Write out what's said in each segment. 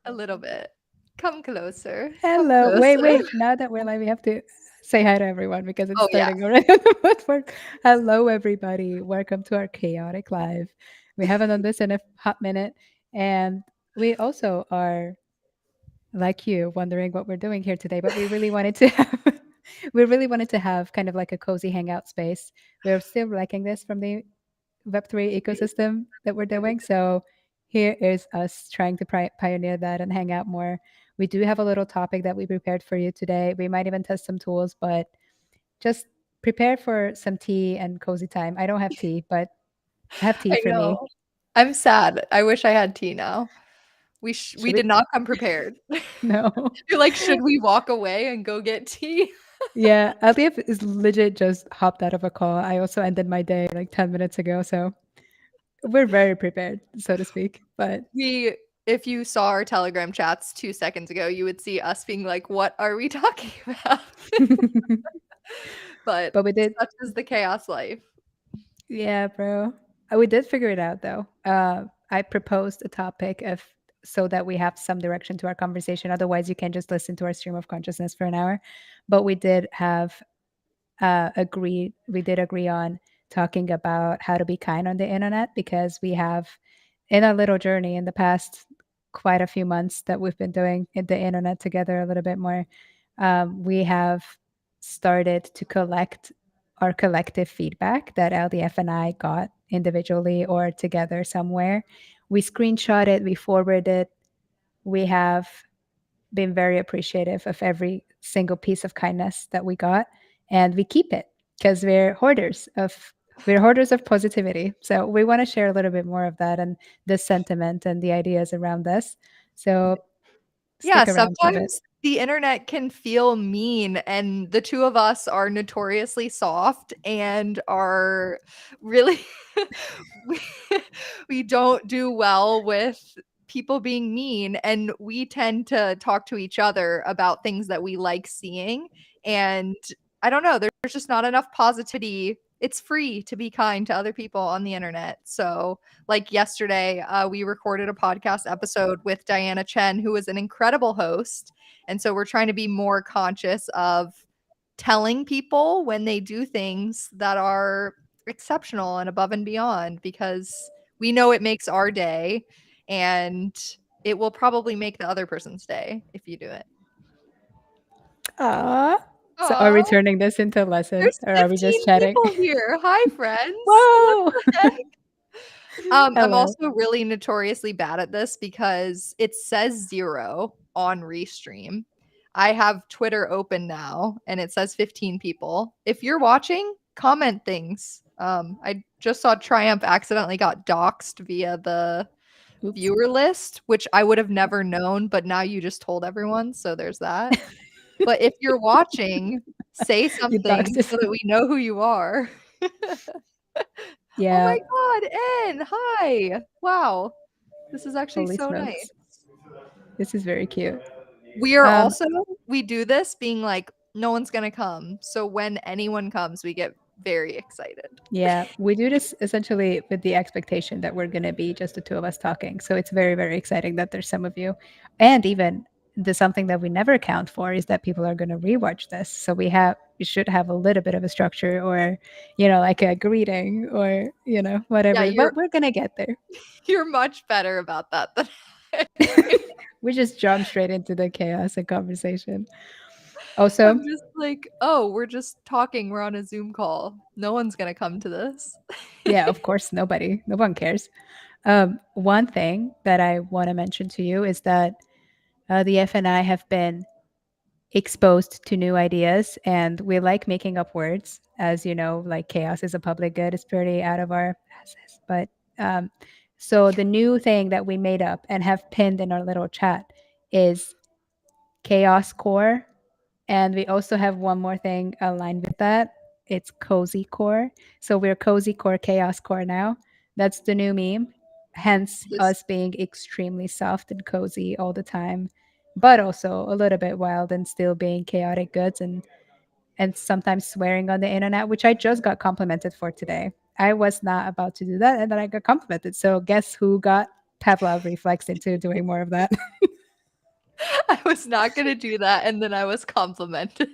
A little bit. Come closer. Come Hello. Wait, closer. wait. Now that we're live, we have to say hi to everyone because it's Oh, yeah. starting already on the footwork. Hello, everybody. Welcome to our chaotic live. We haven't done this in a hot minute. And we also are, like you, wondering what we're doing here today, but we really wanted to have. We really wanted to have kind of like a cozy hangout space. We're still liking this from the Web3 ecosystem that we're doing. So here is us trying to pioneer that and hang out more. We do have a little topic that we prepared for you today. We might even test some tools, but just prepare for some tea and cozy time. I don't have tea, but have tea I for me. know. I'm sad. I wish I had tea now. Should We we? did not come prepared. No. You're like, should we walk away and go get tea? Yeah, Aliyah is legit just hopped out of a call. I also ended my day like 10 minutes ago. So we're very prepared, so to speak. But We If you saw our Telegram chats 2 seconds ago, you would see us being like, "What are we talking about?" But but we did. such is the chaos life. Yeah, bro. We did figure it out though. I proposed a topic of so that we have some direction to our conversation. Otherwise, you can just listen to our stream of consciousness for an hour. But we did have agreed. We did agree on talking about how to be kind on the internet because we have, in our little journey in the past, quite a few months that we've been doing the internet together a little bit more. We have started to collect our collective feedback that LDF and I got individually or together somewhere. We screenshot it, we forward it. We have been very appreciative of every single piece of kindness that we got, and we keep it because we're hoarders of positivity. So we want to share a little bit more of that and the sentiment and the ideas around this. So Yeah, stick around for a bit. sometimes the internet can feel mean, and the 2 of us are notoriously soft and are really we we don't do well with people being mean, and we tend to talk to each other about things that we like seeing, and I don't know, there's just not enough positivity. It's free to be kind to other people on the internet, so like yesterday, we recorded a podcast episode with Diana Chen, who is an incredible host. And so we're trying to be more conscious of telling people when they do things that are exceptional and above and beyond because we know it makes our day and it will probably make the other person's day if you do it. Ah. So are we Oh, turning this into a lesson there's or are we just 15 chatting? people here. Hi, friends. What Whoa. the heck? I'm Hello. also really notoriously bad at this because it says 0 on Restream. I have Twitter open now and it says 15 people. If you're watching, comment things. I just saw Triumph accidentally got doxxed via the Oops. viewer list, which I would have never known, but now you just told everyone, so there's that. But if you're watching, say You doxed something us. so that we know who you are. Oh Yeah. my god, N, hi. Wow. This is actually Holy so nice. smokes. This is very cute. We are Um, also we do this being like, no one's gonna come. So when anyone comes, we get very excited. Yeah, we do this essentially with the expectation that we're going to be just the two of us talking. So it's very, very exciting that there's some of you. And even the something that we never account for is that people are going to rewatch this. So we should have a little bit of a structure or, like a greeting or, Yeah, whatever. you're But we're going to get there. you're much better about that than We just jump straight into the chaos and conversation. Also, I'm just like, oh, we're just talking, we're on a Zoom call. No one's gonna come to this. yeah, of course, no one cares. One thing that I want to mention to you is that the F and I have been exposed to new ideas and we like making up words. As you know, like chaos is a public good, it's pretty out of our asses. But um, so the new thing that we made up and have pinned in our little chat is chaos core. And we also have one more thing aligned with that. It's cozy core. So we're cozy core, chaos core now. That's the new meme. Hence Just us being extremely soft and cozy all the time, but also a little bit wild and still being chaotic goods and sometimes swearing on the internet, which I just got complimented for today. I was not about to do that, and then I got complimented. So guess who got Pavlov reflex into doing more of that? I was not gonna do that, and then I was complimented.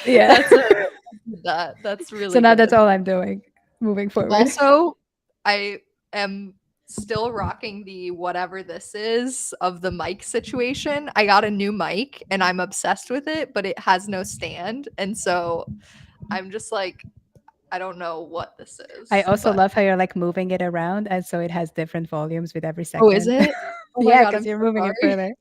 Yeah. That's a that's So really now that's good. all I'm doing moving forward. Also, I am still rocking the whatever this is of the mic situation. I got a new mic and I'm obsessed with it, but it has no stand. And so I'm just like, I don't know what this I is, also but love how you're like moving it around, and so it has different volumes with every oh, is second. it? Oh my Yeah, god, because I'm you're so moving it sorry. further.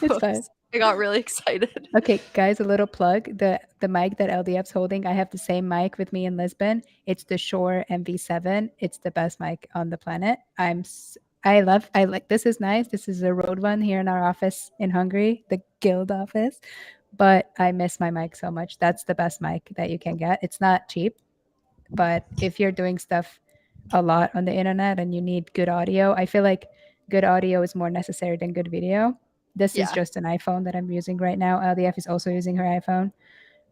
It's fine. Whoops. I got really excited. Okay, guys, a little plug. The mic that LDF's holding, I have the same mic with me in Lisbon. It's the Shure MV7. It's the best mic on the planet. I like this is nice. This is a Rode one here in our office in Hungary, the guild office. But I miss my mic so much. That's the best mic that you can get. It's not cheap, but if you're doing stuff a lot on the internet and you need good audio, I feel like good audio is more necessary than good video. This is Yeah. just an iPhone that I'm using right now. LDF is also using her iPhone.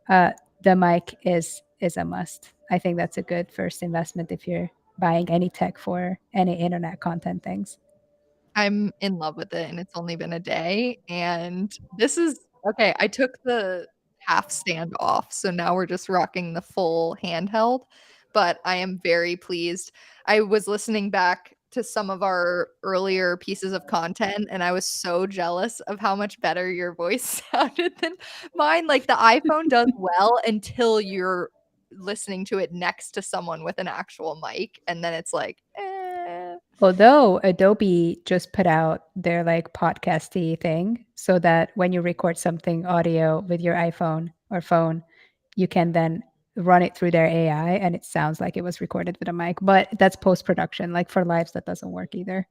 uh, the mic is a must. I think that's a good first investment if you're buying any tech for any internet content things. I'm in love with it and it's only been a day. And this is okay. I took the half stand off. So now we're just rocking the full handheld. But I am very pleased. I was listening back to some of our earlier pieces of content and I was so jealous of how much better your voice sounded than mine. Like the iPhone does well until you're listening to it next to someone with an actual mic. And then it's like, eh. Although Adobe just put out their like podcasty thing so that when you record something audio with your iPhone or phone, you can then run it through their AI and it sounds like it was recorded with a mic. But that's post production. Like for lives, that doesn't work either.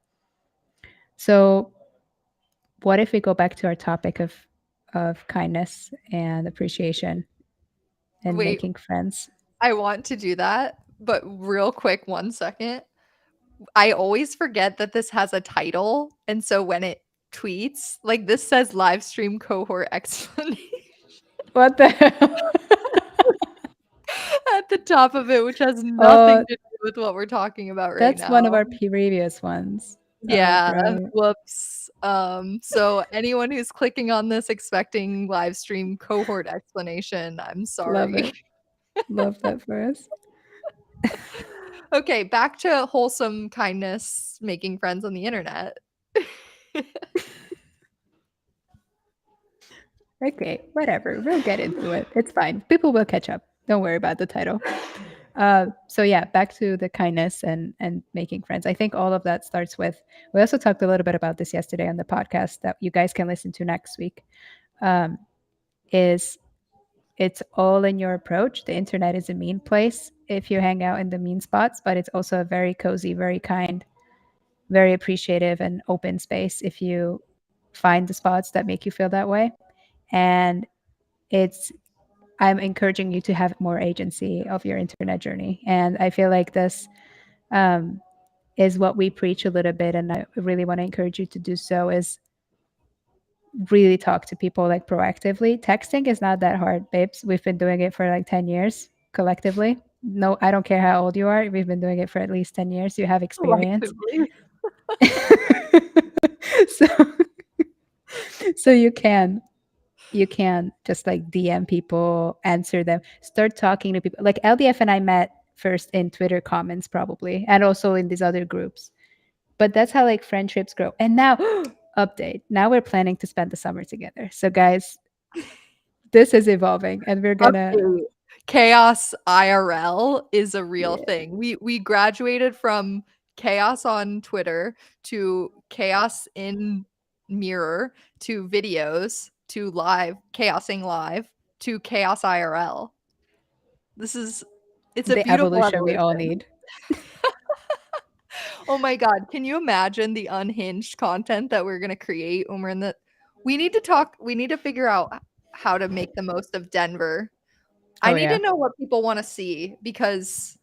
So, what if we go back to our topic of kindness and appreciation and Wait, making friends? I want to do that, but real quick, 1 second. I always forget that this has a title, and so when it tweets, like this says live stream cohort explanation What the hell? at the top of it, which has nothing Oh, to do with what we're talking about right that's one of now. our previous ones. Oh, Yeah, bro. whoops. So anyone who's clicking on this expecting live stream cohort explanation, I'm Love sorry. it. Love that for us. Okay, back to wholesome kindness, making friends on the internet. Okay, whatever. We'll get into it. It's fine. People will catch up. Don't worry about the title. So yeah, back to the kindness and making friends. I think all of that starts with. We also talked a little bit about this yesterday on the podcast that you guys can listen to next week. Um, is it's all in your approach. The internet is a mean place if you hang out in the mean spots, but it's also a very cozy, very kind, very appreciative and open space if you find the spots that make you feel that way. And it's I'm encouraging you to have more agency of your internet journey. And I feel like this um, is what we preach a little bit, and I really want to encourage you to do so. Is really talk to people like proactively. Texting is not that hard, babes. We've been doing it for like 10 years collectively. No, I don't care how old you are. We've been doing it for at least 10 years. You have experience. Collectively. so so you can just like DM people, answer them, start talking to people. Like LDF and I met first in Twitter comments probably, and also in these other groups. But that's how like friendships grow. And now update. Now we're planning to spend the summer together. So guys, this is evolving and we're gonna Okay. Chaos IRL is a real yeah. thing. We graduated from chaos on Twitter to chaos in mirror to videos to live chaosing live to chaos IRL. This is it's a The beautiful evolution we all evolution. need. Oh my god, can you imagine the unhinged content that we're gonna create when we're in the we need to figure out how to make the most of Denver. I Oh need yeah. to know what people wanna see because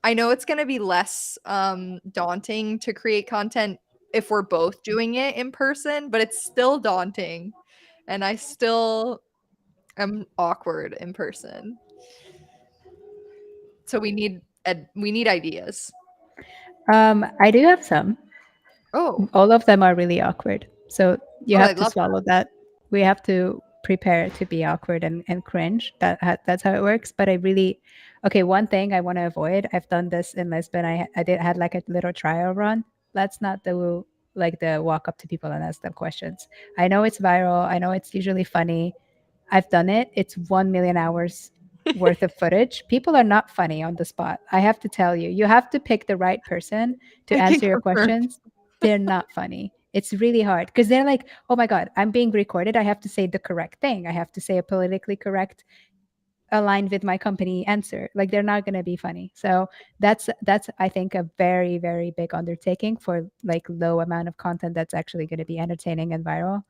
I know it's gonna be less, daunting to create content if we're both doing it in person, but it's still daunting, and I still am awkward in person. So we need ideas. I do have some. Oh, All of them are really awkward. So You Oh, I have to love swallow that. We have to prepare to be awkward and cringe. That's how it works. But I really, okay. One thing I want to avoid. I've done this in Lisbon. I did had like a little trial run. Let's not do like the walk up to people and ask them questions. I know it's viral. I know it's usually funny. I've done it. It's 1 million hours worth of footage. People are not funny on the spot. I have to tell you, you have to pick the right person to I can answer your confirm. questions. They're not funny. It's really hard because they're like, oh my God, I'm being recorded. I have to say the correct thing. I have to say a politically correct, aligned with my company answer. Like they're not going to be funny. So that's I think a very very big undertaking for like low amount of content that's actually going to be entertaining and viral.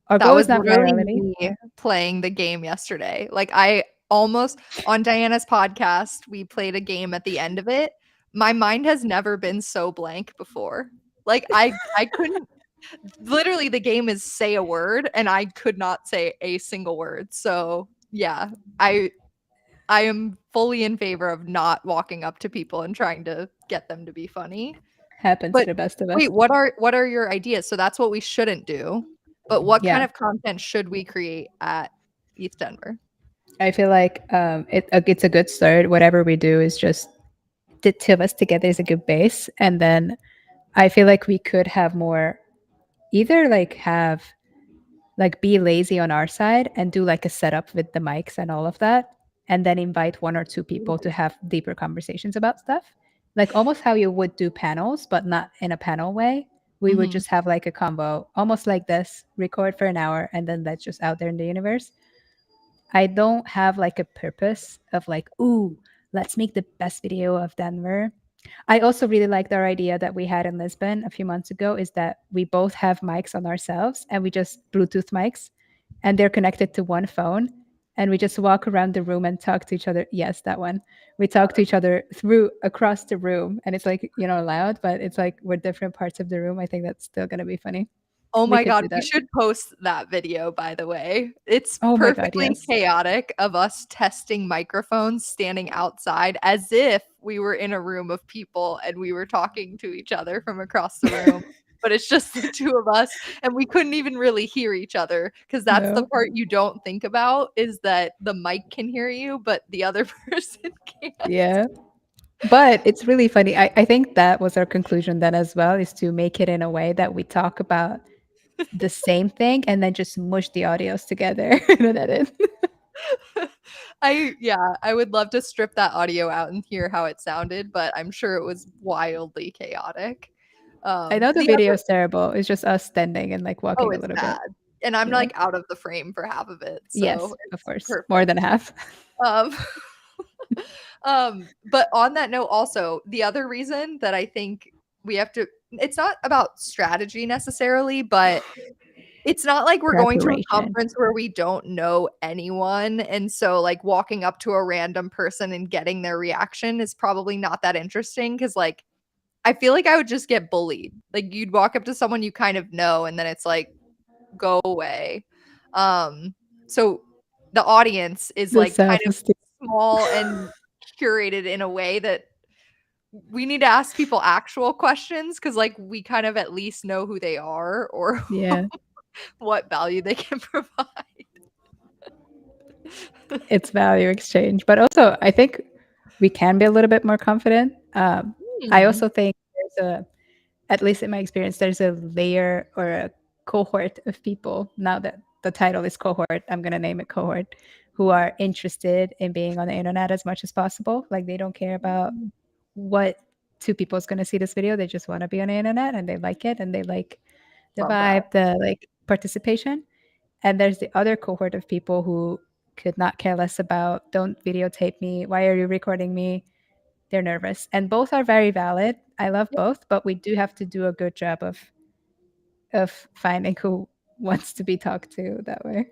Our That goal is was not literally virality. me playing the game yesterday. Like, I almost on Diana's podcast, we played a game at the end of it. My mind has never been so blank before. Like, I couldn't literally, the game is say a word, and I could not say a single word. So, yeah, I I am fully in favor of not walking up to people and trying to get them to be funny. Happens to But the best of us. wait, what are your ideas? So that's what we shouldn't do. But what kind Yeah. of content should we create at East Denver? I feel like it's a good start. Whatever we do is just the two of us together is a good base. And then I feel like we could have more, either like have like be lazy on our side and do like a setup with the mics and all of that, and then invite one or two people to have deeper conversations about stuff, like almost how you would do panels but not in a panel way. We would Mhm. just have like a combo almost like this, record for an hour, and then that's just out there in the universe. I don't have like a purpose of like, ooh, let's make the best video of Denver. I also really liked our idea that we had in Lisbon a few months ago, is that we both have mics on ourselves and we just Bluetooth mics, and they're connected to one phone, and we just walk around the room and talk to each other. Yes, that one. We talk to each other through across the room, and it's like, loud, but it's like we're different parts of the room. I think that's still going to be funny. Oh We my could god, do we that. should post that video, by the way. It's Oh my God, perfectly yes. chaotic of us testing microphones standing outside as if we were in a room of people and we were talking to each other from across the room. But it's just the two of us, and we couldn't even really hear each other because that's the No. part you don't think about, is that the mic can hear you, but the other person can't. Yeah. But it's really funny. I think that was our conclusion then as well, is to make it in a way that we talk about the same thing and then just mush the audios together in an edit. I would love to strip that audio out and hear how it sounded, but I'm sure it was wildly chaotic. I know the The video other is terrible. It's just us standing and like Oh, walking a it's little bad, bit. and I'm, Yeah. like, out of the frame for half of it, so Yes, of it's course. More than perfect. half. Um, but on that note also, the other reason that I think we have to, it's not about strategy necessarily, but it's not like we're going to a Preparation. conference where we don't know anyone, and so, like, walking up to a random person and getting their reaction is probably not that interesting. Because, like, I feel like I would just get bullied. Like, you'd walk up to someone you kind of know, and then it's like, "Go away." Um, so the audience is, The like, kind of self-esteem. small and curated in a way that we need to ask people actual questions, because, like, we kind of at least know who they are or Yeah. what value they can provide. It's value exchange. But also I think we can be a little bit more confident. I Hmm. also think there's a, at least in my experience, there's a layer or a cohort of people, now that the title is Cohort, I'm going to name it Cohort, who are interested in being on the internet as much as possible. Like they don't care about what two people is going to see this video. They just want to be on the internet and they like it and they like the Love that. vibe, the like participation. And there's the other cohort of people who could not care less about, don't videotape me. Why are you recording me? They're nervous. And both are very valid. I love Yep, both, but we do have to do a good job of finding who wants to be talked to that way.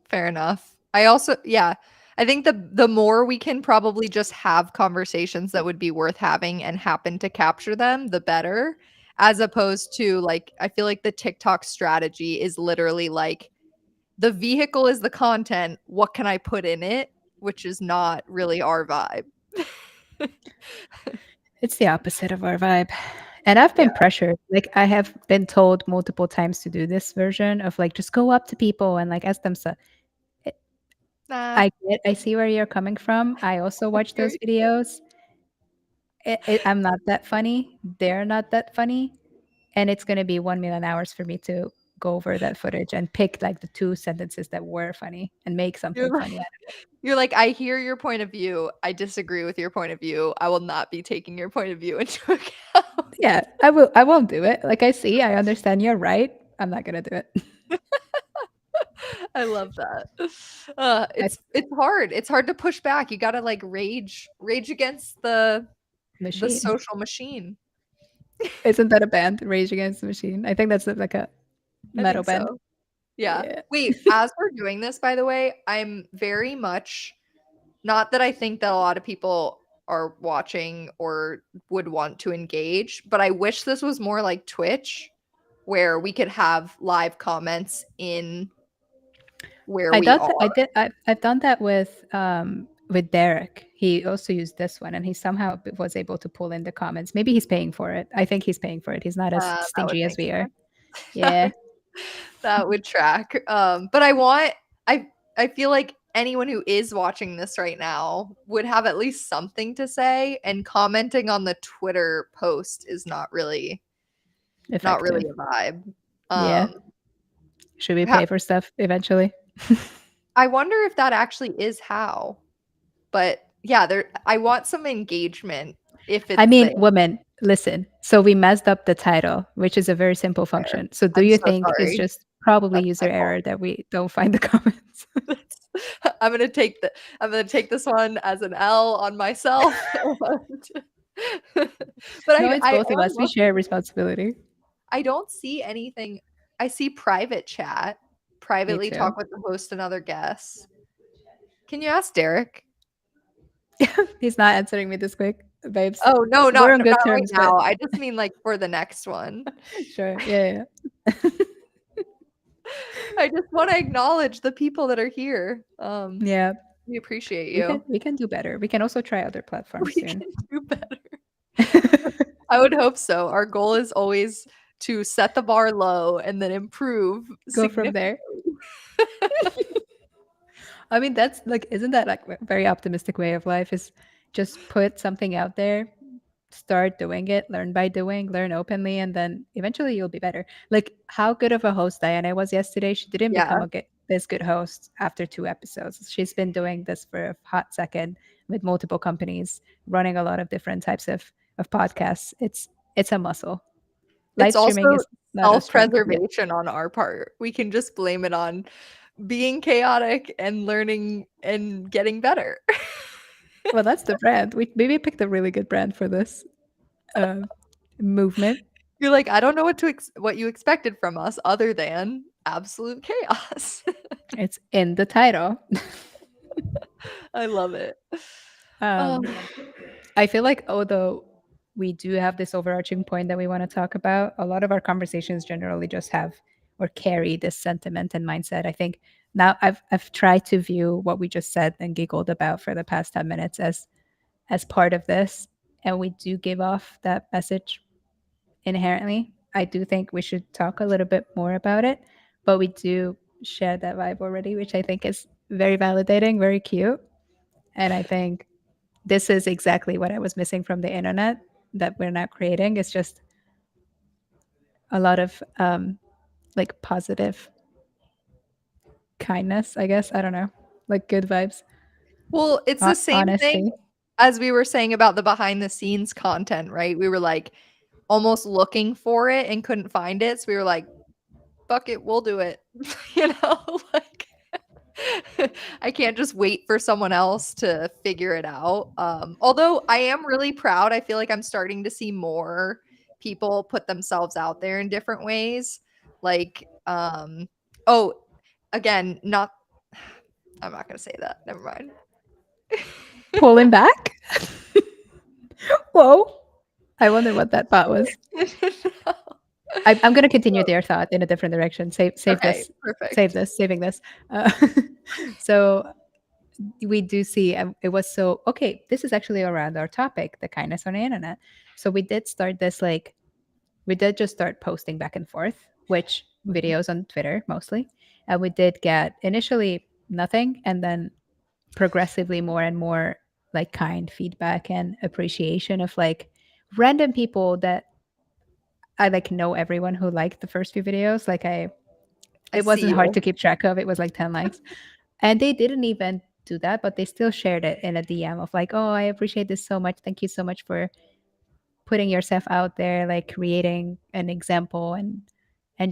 fair enough. I also, yeah, I think the more we can probably just have conversations that would be worth having and happen to capture them, the better. As opposed to, like, I feel like the TikTok strategy is literally like, the vehicle is the content, what can I put in it? Which is not really our vibe. It's the opposite of our vibe. And I've Yeah. been pressured. Like I have been told multiple times to do this version of like just go up to people and like ask them stuff. Nah. I see where you're coming from. I also watch those videos. I'm not that funny. They're not that funny. And it's going to be 1 million hours for me to go over that footage and pick like the two sentences that were funny and make You're something like funny. you're like, "I hear your point of view. I disagree with your point of view. I will not be taking your point of view into account." Yeah, I will. I won't do it. Like I see, I understand you're right. I'm not going to do it. I love that. I, It's hard. It's hard to push back. You gotta, like, rage against the machine. social machine. Isn't that a band? Rage Against the Machine. I think that's like a I metal think band. so. Yeah. Yeah. Wait, as we're doing this, by the way, I'm very much not that I think that a lot of people are watching or would want to engage, but I wish this was more like Twitch, where we could have live comments in where I we thought that I are. did. I've done that with Derek. He also used this one, and he somehow was able to pull in the comments. Maybe he's paying for it. I think he's paying for it. He's not as That would stingy as make we are. sense. That Yeah, would that would track. But I I feel like anyone who is watching this right now would have at least something to say, and commenting on the Twitter post is not really effective. a vibe. Yeah. Um, Should we ha- pay for stuff eventually? I wonder if that actually is how. But yeah, there I want some engagement if I it's there. mean, women, listen. So we messed up the title, which is a very simple function. So do I'm you so think it's sorry. just probably That's my user fault. error that we don't find the comments? That's I'm gonna take this one as an L on myself. But No, it's I both of am us. We looking. share responsibility. I don't see anything. I see private chat, Me privately too. talk with the host and other guests. Can you ask Derek? He's not answering me this quick, babes. Oh, no, We're on not good right terms, but now. I just mean, like, for the next one. sure. Yeah, yeah. I just wanna acknowledge the people that are here. Yeah. We appreciate We can you. we can do better. We can also try other platforms We soon. can do better. I would hope so. Our goal is always to set the bar low and then improve Go from significantly. there. I mean, that's like, isn't that like a very optimistic way of life? Is just put something out there, start doing it, learn by doing, learn openly, and then eventually you'll be better. Like how good of a host Diana was yesterday. She didn't become Yeah, this good host after 2 episodes. She's been doing this for a hot second with multiple companies, running a lot of different types of podcasts. It's a muscle. Live it's also streaming is not a strength yet. self-preservation on our part. We can just blame it on being chaotic and learning and getting better. Well, that's the brand. We maybe picked a really good brand for this uh, movement. You're like, "I don't know what you expected from us other than absolute chaos." It's in the title. I love it. um, Um, I feel like although we do have this overarching point that we want to talk about, a lot of our conversations generally just have or carry this sentiment and mindset. I think now I've tried to view what we just said and giggled about for the past 10 minutes as part of this, and we do give off that message inherently. I do think we should talk a little bit more about it, but we do share that vibe already, which I think is very validating, very cute. And I think this is exactly what I was missing from the internet that we're not creating. It's just a lot of like positive kindness, I guess. I don't know, like good vibes, well, it's the same thing honesty. as we were saying about the behind the scenes content, right? We were, like, almost looking for it and couldn't find it, so we were like, "Fuck it, we'll do it." You know? Like, I can't just wait for someone else to figure it out. Although I am really proud, I feel like I'm starting to see more people put themselves out there in different ways. Like, oh, again, not I'm not gonna say that. Never mind. Pulling back. Whoa. I wonder what that thought was. I'm going to continue their thought in a different direction. Save Okay, this, perfect. saving this. Uh, so we do see it was so okay. This is actually around our topic, the kindness on the internet. So we did start this like we did just start posting back and forth, which videos on Twitter mostly. And we did get initially nothing and then progressively more and more like kind feedback and appreciation of like random people that I like know everyone who liked the first few videos. Like I it see wasn't hard you. to keep track of. It was like 10 likes. And they didn't even do that, but they still shared it in a DM of like, oh, I appreciate this so much. Thank you so much for putting yourself out there, like creating an example and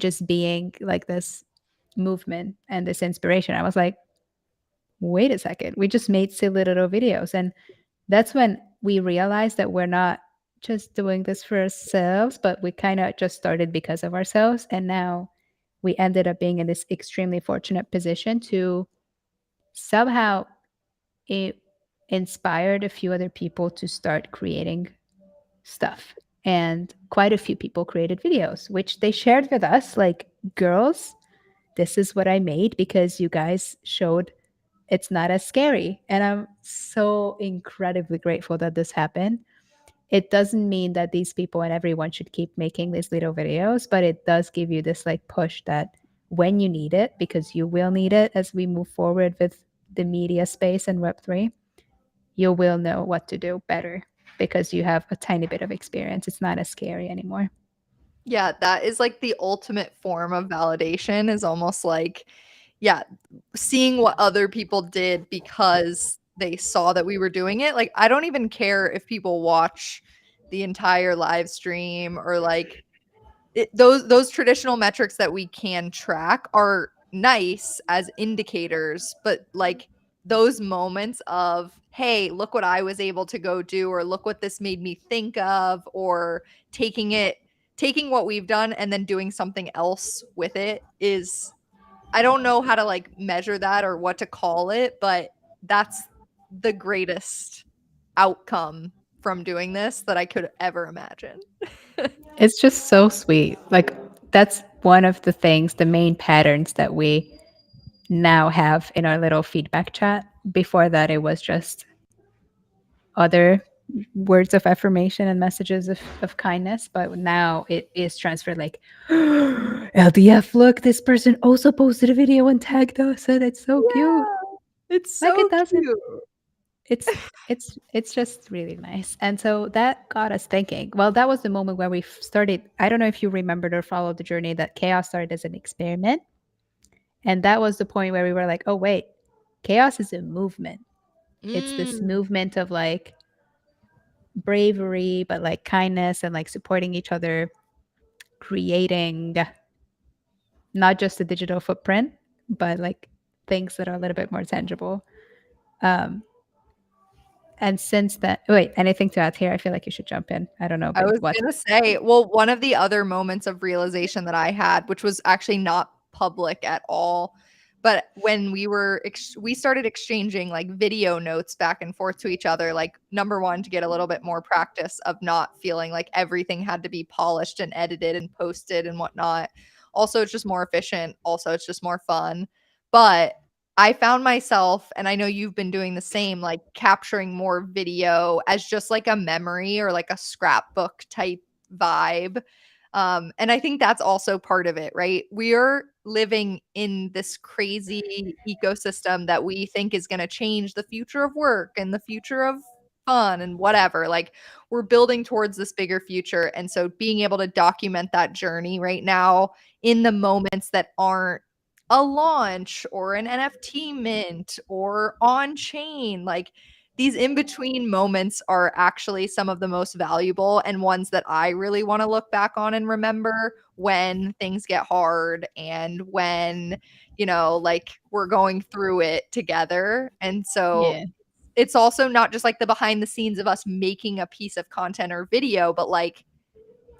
just being like this movement and this inspiration. I was like, wait a second, we just made silly little videos. And that's when we realized that we're not just doing this for ourselves, but we kind of just started because of ourselves. And now we ended up being in this extremely fortunate position to somehow it inspired a few other people to start creating stuff. And quite a few people created videos, which they shared with us like, girls, this is what I made because you guys showed it's not as scary. And I'm so incredibly grateful that this happened. It doesn't mean that these people and everyone should keep making these little videos, but it does give you this like push that when you need it, because you will need it as we move forward with the media space and Web3, you will know what to do better because you have a tiny bit of experience. It's not as scary anymore. Yeah, that is like the ultimate form of validation is almost like, yeah, seeing what other people did because they saw that we were doing it. Like, I don't even care if people watch the entire live stream or like those traditional metrics that we can track are nice as indicators, but like those moments of, hey, look what I was able to go do, or look what this made me think of, or taking what we've done and then doing something else with it is, I don't know how to like measure that or what to call it, but that's the greatest outcome from doing this that I could ever imagine. It's just so sweet. Like, that's one of the things, the main patterns that we now have in our little feedback chat. Before that, it was just other words of affirmation and messages of kindness, but now it is transferred like, LDF, look, this person also posted a video and tagged us, and it's so cute. Yeah, it's Like, so it doesn't, cute. it's it's just really nice. And so that got us thinking. Well, that was the moment where we started. I don't know if you remembered or followed the journey that chaos started as an experiment, and that was the point where we were like, oh wait, chaos is a movement. It's this Mm. movement of like bravery, but like kindness and like supporting each other, creating not just a digital footprint, but like things that are a little bit more tangible. Um, and since that, wait, anything to add here? I feel like you should jump in. I don't know, I babe. was What? gonna say, well, one of the other moments of realization that I had, which was actually not public at all, but when we started exchanging like video notes back and forth to each other, like number one, to get a little bit more practice of not feeling like everything had to be polished and edited and posted and whatnot. Also, it's just more efficient. Also, it's just more fun. But I found myself, and I know you've been doing the same, like capturing more video as just like a memory or like a scrapbook type vibe. And I think that's also part of it, right? We're living in this crazy ecosystem that we think is going to change the future of work and the future of fun and whatever. Like, we're building towards this bigger future. And so being able to document that journey right now in the moments that aren't a launch or an NFT mint or on chain, like these in between moments are actually some of the most valuable and ones that I really want to look back on and remember when things get hard and when, like we're going through it together. And so Yeah. it's also not just like the behind the scenes of us making a piece of content or video, but like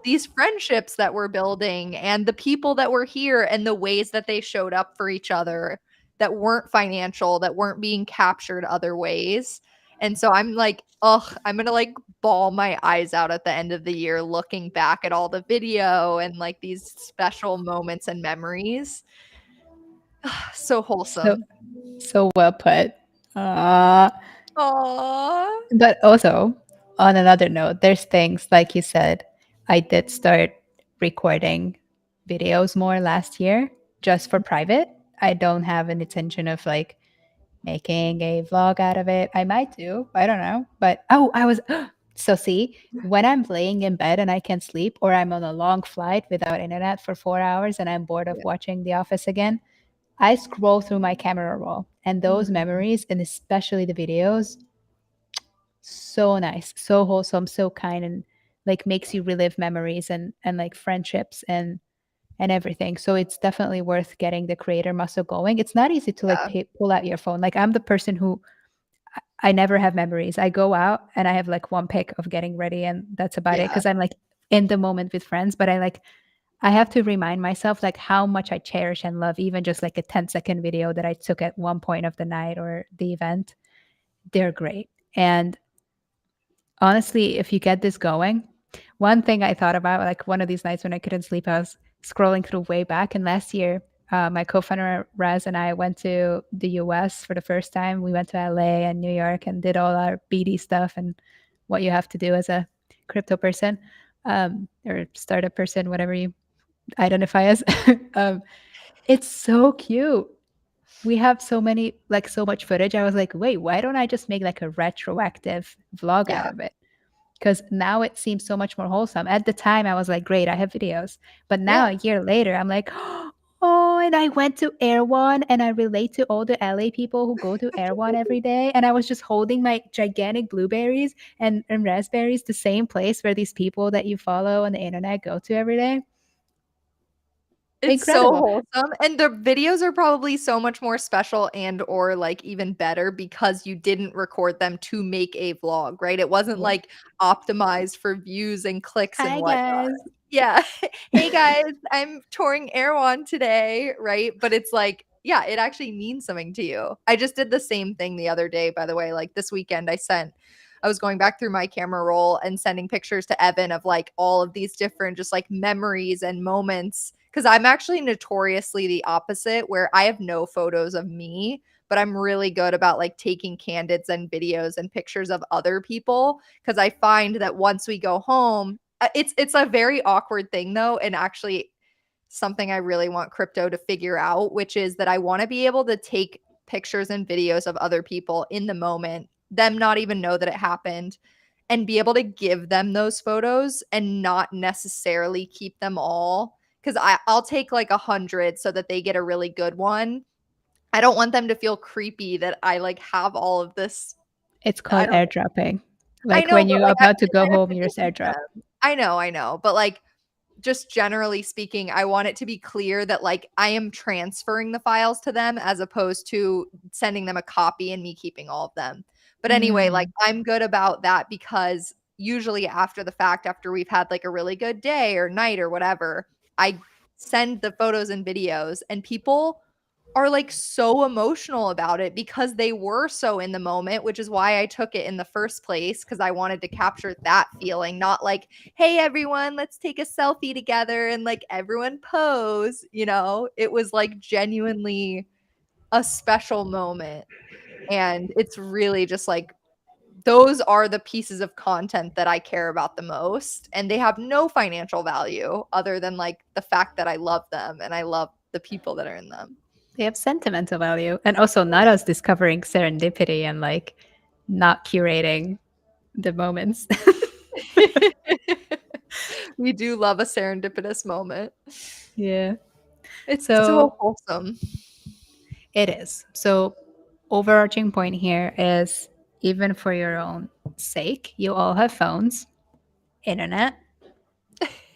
these friendships that we're building and the people that were here and the ways that they showed up for each other that weren't financial, that weren't being captured other ways. And so I'm like, ugh, I'm gonna like bawl my eyes out at the end of the year looking back at all the video and like these special moments and memories. So So wholesome. so well put. Uh, Aww. but also, on another note, there's things like you said. I did start. recording videos more last year just for private. I don't have an intention of like making a vlog out of it. I might do. I don't know. But oh, I was so see, when I'm laying in bed and I can sleep, or I'm on a long flight without internet for 4 hours and I'm bored of Yeah. watching The Office again, I scroll through my camera roll and those Mhm. memories, and especially the videos, so nice, so wholesome, so kind, and like makes you relive memories and like friendships and everything. So it's definitely worth getting the creator muscle going. It's not easy to like Yeah. pull out your phone. Like I'm the person who I never have memories. I go out and I have like one pic of getting ready and that's about it Yeah. because I'm like in the moment with friends, but I have to remind myself like how much I cherish and love even just like a 10-second video that I took at one point of the night or the event. They're great. And honestly, if you get this going, one thing I thought about, like one of these nights when I couldn't sleep, I was scrolling through way back. And last year, my co-founder Raz and I went to the US for the first time. We went to LA and New York and did all our BD stuff and what you have to do as a crypto person, or startup person, whatever you identify as. um, it's so cute. We have so many, like so much footage. I was like, wait, why don't I just make like a retroactive vlog out Yeah. of it? Because now it seems so much more wholesome. At the time, I was like, great, I have videos. But now, Yeah. a year later, I'm like, oh, and I went to Erewhon and I relate to all the LA people who go to Erewhon every day. And I was just holding my gigantic blueberries and raspberries, the same place where these people that you follow on the internet go to every day. It's so Incredible. wholesome, and the videos are probably so much more special and or, like, even better because you didn't record them to make a vlog, right? It wasn't, Yeah. like, optimized for views and clicks and Hi, whatnot. guys. Yeah. "Hey, guys, I'm touring Erewhon today," right? But it's like, yeah, it actually means something to you. I just did the same thing the other day, by the way, like, this weekend, I was going back through my camera roll and sending pictures to Evan of, like, all of these different just, like, memories and moments. Because 'cause I'm actually notoriously the opposite, where I have no photos of me, but I'm really good about, like, taking candids and videos and pictures of other people. Because I find that once we go home it's a very awkward thing, though, and actually something I really want crypto to figure out, which is that I wanna be able to take pictures and videos of other people in the moment, them not even know that it happened, and be able to give them those photos and not necessarily keep them all. Because I'll take, like, 100 so that they get a really good one. I don't want them to feel creepy that I, like, have all of this. It's I called don't airdropping. I Like know, when but, you're like, about to because go I have home, to you just delete airdrop. them. I know, but, like, just generally speaking, I want it to be clear that, like, I am transferring the files to them as opposed to sending them a copy and me keeping all of them. But anyway, like, Mm. I'm good about that because usually after the fact, after we've had, like, a really good day or night or whatever, I send the photos and videos, and people are, like, so emotional about it because they were so in the moment, which is why I took it in the first place because I wanted to capture that feeling, not like, "Hey, everyone, let's take a selfie together and, like, everyone pose," you know? It was, like, genuinely a special moment, and it's really just, like those are the pieces of content that I care about the most, and they have no financial value other than, like, the fact that I love them and I love the people that are in them. They have sentimental value. And also not us discovering serendipity and like not curating the moments. We do love a serendipitous moment. Yeah. It's so So wholesome. it is. So overarching point here is even for your own sake, you all have phones, internet.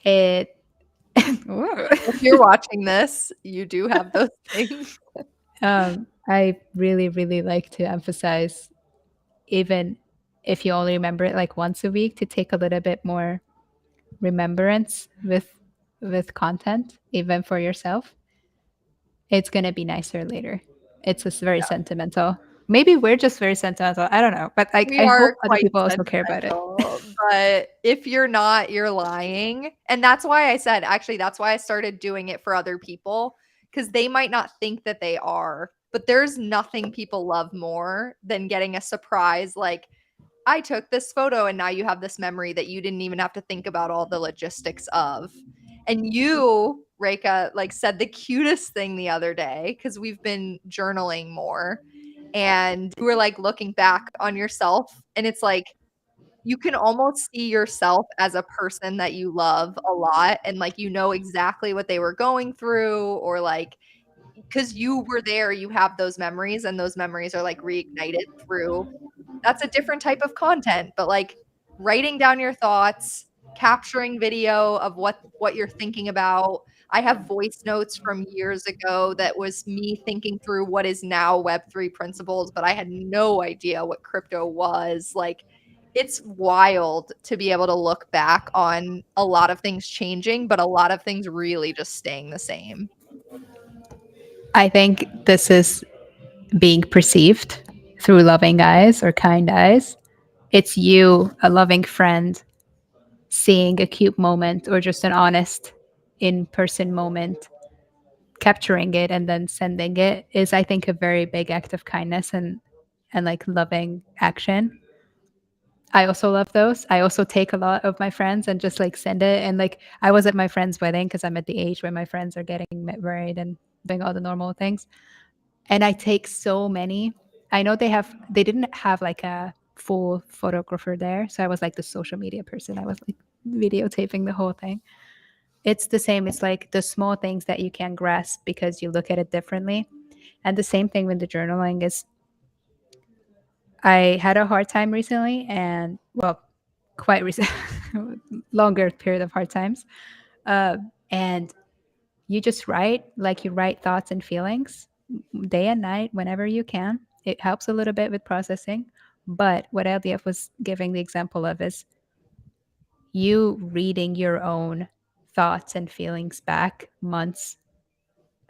It If you're watching this, you do have those things. I really, really like to emphasize, even if you only remember it like once a week, to take a little bit more remembrance with content, even for yourself. It's gonna be nicer later. It's just very sentimental. Maybe we're just very sentimental. I don't know, but like We I are hope other quite people also care about it. sentimental, but if you're not, you're lying, and that's why I said actually, that's why I started doing it for other people, because they might not think that they are, but there's nothing people love more than getting a surprise like, "I took this photo and now you have this memory that you didn't even have to think about all the logistics of." And you, Reika, like said the cutest thing the other day because we've been journaling more. And you were like looking back on yourself, and it's like you can almost see yourself as a person that you love a lot, and like you know exactly what they were going through, or like because you were there, you have those memories, and those memories are like reignited through that's a different type of content, but like writing down your thoughts, capturing video of what you're thinking about. I have voice notes from years ago that was me thinking through what is now web3 principles, but I had no idea what crypto was. Like it's wild to be able to look back on a lot of things changing, but a lot of things really just staying the same. I think this is being perceived through loving eyes or kind eyes. It's you, a loving friend, seeing a cute moment or just an honest in person moment, capturing it and then sending it is, I think, a very big act of kindness and like loving action. I also love those. I also take a lot of my friends and just like send it. And like I was at my friend's wedding because I'm at the age where my friends are getting married and doing all the normal things. And I take so many. I know they didn't have like a full photographer there. So I was like the social media person. I was like videotaping the whole thing. It's the same. It's like the small things that you can grasp because you look at it differently. And the same thing with the journaling is I had a hard time recently and well, quite recent, longer period of hard times. And you just write, like you write thoughts and feelings day and night whenever you can. It helps a little bit with processing. But what LDF was giving the example of is you reading your own thoughts and feelings back months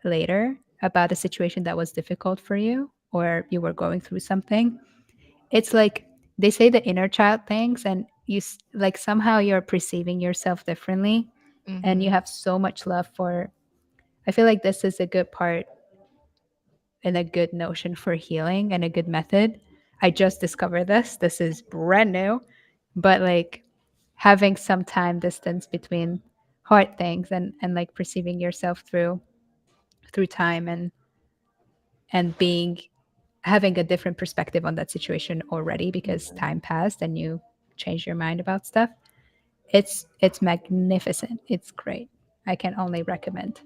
later about a situation that was difficult for you or you were going through something. It's like they say the inner child things, and like somehow you're perceiving yourself differently, and you Mhm. have so much love for. I feel like this is a good part and a good notion for healing and a good method. I just discovered this. This is brand new, but like having some time distance between hard things and like perceiving yourself through time and being having a different perspective on that situation already because Mhm. time passed and you change your mind about stuff. It's magnificent. It's great. I can only recommend.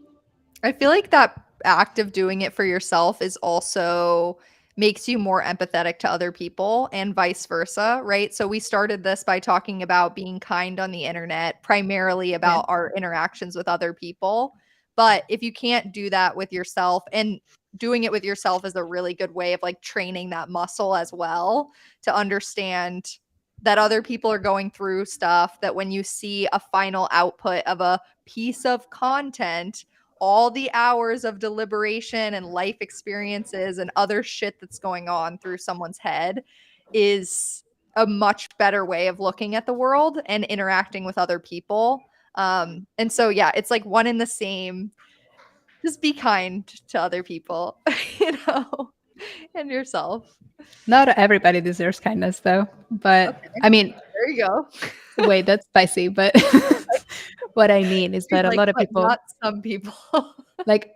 I feel like that act of doing it for yourself is also makes you more empathetic to other people and vice versa, right? So we started this by talking about being kind on the internet, primarily Yeah. about our interactions with other people. But if you can't do that with yourself, and doing it with yourself is a really good way of like training that muscle as well to understand that other people are going through stuff, that when you see a final output of a piece of content, all the hours of deliberation and life experiences and other shit that's going on through someone's head is a much better way of looking at the world and interacting with other people. And so, yeah, it's like one in the same. Just be kind to other people, you know, and yourself. Not everybody deserves kindness though. But Okay, I mean, there you go. wait, that's spicy, but what I mean is He's that a like, lot of but people not some people. like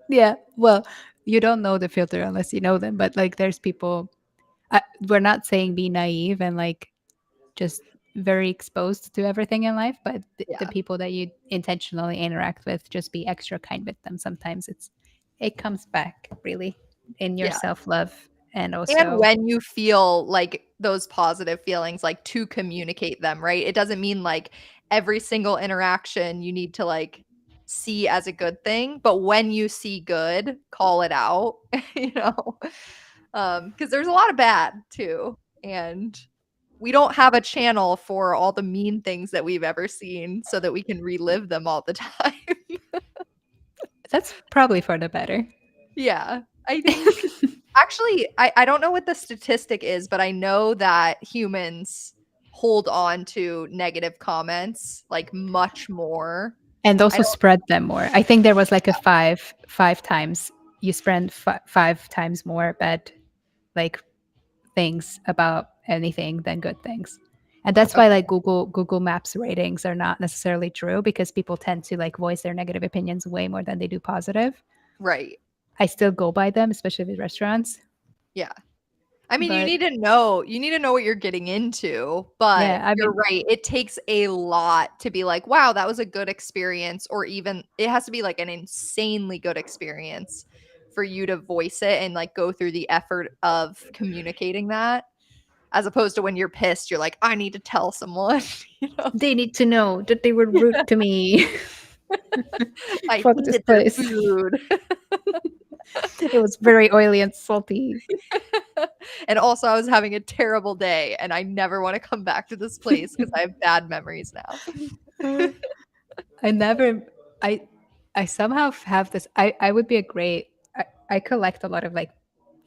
yeah, well, you don't know the filter unless you know them, but like there's people we're not saying be naive and like just very exposed to everything in life, but the Yeah, people that you intentionally interact with, just be extra kind with them. Sometimes it comes back really in your yeah. self-love and And also when you feel like those positive feelings, like to communicate them, right? It doesn't mean like every single interaction you need to like see as a good thing, but when you see good, call it out, you know? Because there's a lot of bad too. And we don't have a channel for all the mean things that we've ever seen so that we can relive them all the time. that's probably for the better. Yeah. I think actually, I don't know what the statistic is, but I know that humans hold on to negative comments, like, much more. And I also don't spread them more. I think there was like a five times you spend five times more bad like things about anything than good things. And that's why Okay. like Google Maps ratings are not necessarily true because people tend to like voice their negative opinions way more than they do positive. Right. I still go by them, especially with restaurants. Yeah. I mean, But you need to know what you're getting into, but yeah, I you're mean, right. It takes a lot to be like, wow, that was a good experience, or even it has to be like an insanely good experience for you to voice it and like go through the effort of communicating that, as opposed to when you're pissed, you're like, I need to tell someone, you know. they need to know that they were rude to me. I Fuck this hated their place. food. It was very oily and salty. And also I was having a terrible day and I never want to come back to this place because I have bad memories now. Uh, I never, I, I somehow have this. I would be a great. I collect a lot of like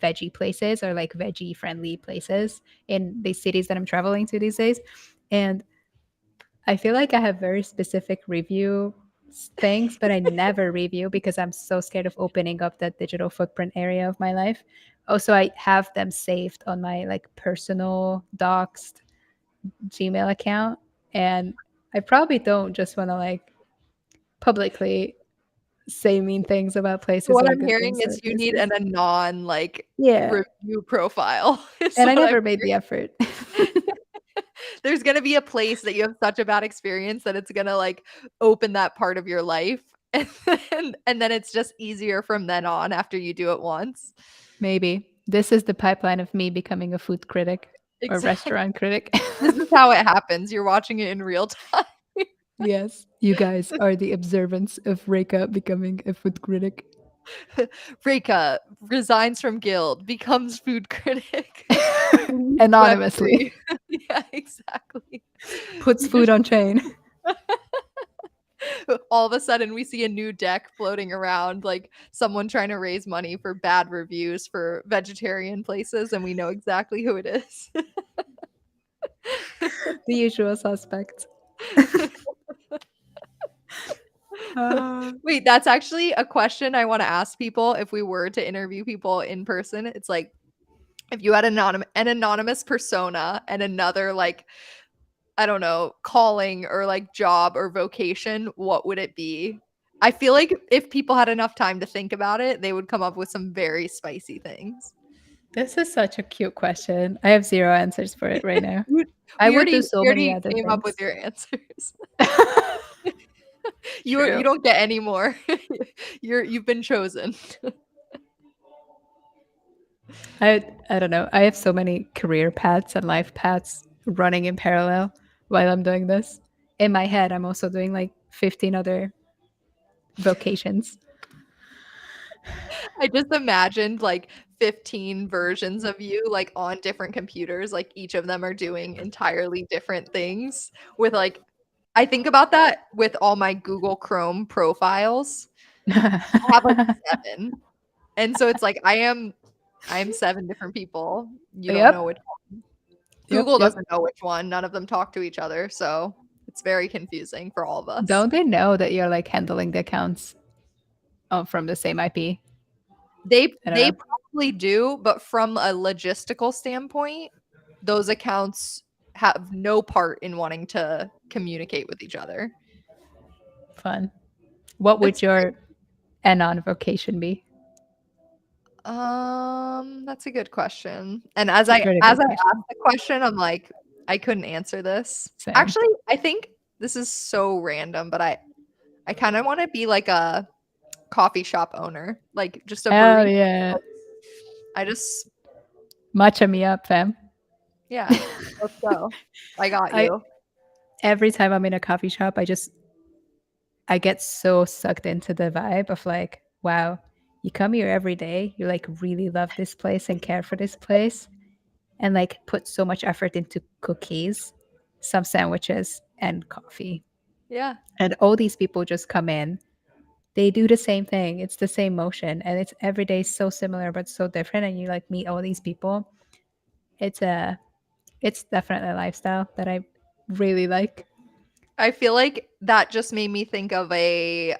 veggie places or like veggie friendly places in the cities that I'm traveling to these days, and I feel like I have very specific review things, but I never review because I'm so scared of opening up that digital footprint area of my life. Also, I have them saved on my like personal doxed Gmail account, and I probably don't just want to like publicly say mean things about So places what or I'm good hearing things is about you need places. an anon like Yeah, review profile is and I what I'm never made the effort. hearing. There's gonna be a place that you have such a bad experience that it's gonna like open that part of your life and then it's just easier from then on after you do it once. Maybe this is the pipeline of me becoming a food critic or Exactly. restaurant critic. This is how it happens. You're watching it in real time. Yes, you guys are the observants of Reika becoming a food critic. Reika resigns from guild, becomes food critic, leaves Anonymously Web3. Yeah, exactly. puts You food just on chain. all of a sudden we see a new deck floating around, like someone trying to raise money for bad reviews for vegetarian places, and we know exactly who it is. The usual suspects. Uh, Wait, that's actually a question I want to ask people if we were to interview people in person. It's like if you had an anonymous persona and another like I don't know, calling or like job or vocation, what would it be? I feel like if people had enough time to think about it, they would come up with some very spicy things. this is such a cute question. I have zero answers for it right now. We I would do so we many already other came up with things. your answers. You True. don't get any more. You've been chosen. I don't know. I have so many career paths and life paths running in parallel while I'm doing this. In my head, I'm also doing like 15 other vocations. I just imagined like 15 versions of you like on different computers, like each of them are doing entirely different things with like I think about that with all my Google Chrome profiles. I have like 7. And so it's like I am 7 different people. You don't know Yep. which Yep. Google Yep. doesn't know which one. None of them talk to each other, so it's very confusing for all of us. Don't they know that you're like handling the accounts from the same IP? I don't They know. probably do, but from a logistical standpoint, those accounts have no part in wanting to communicate with each other. Fun. What would It's your anon vocation be? that's a good question. And It's a pretty as good I question. asked the question, I'm like, I couldn't answer this. Same. Actually, I think this is so random, but I kind of want to be like a coffee shop owner, like just a Hell barista. yeah. I just Matcha me up, fam. yeah, let's go. I got I you. every time I'm in a coffee shop, I get so sucked into the vibe of like, wow, you come here every day, you like really love this place and care for this place, and like put so much effort into cookies, some sandwiches, and coffee. Yeah. And all these people just come in. They do the same thing. It's the same motion, and it's every day so similar but so different. And you like meet all these people. It's a, it's definitely a lifestyle that I really like. I feel like that just made me think of a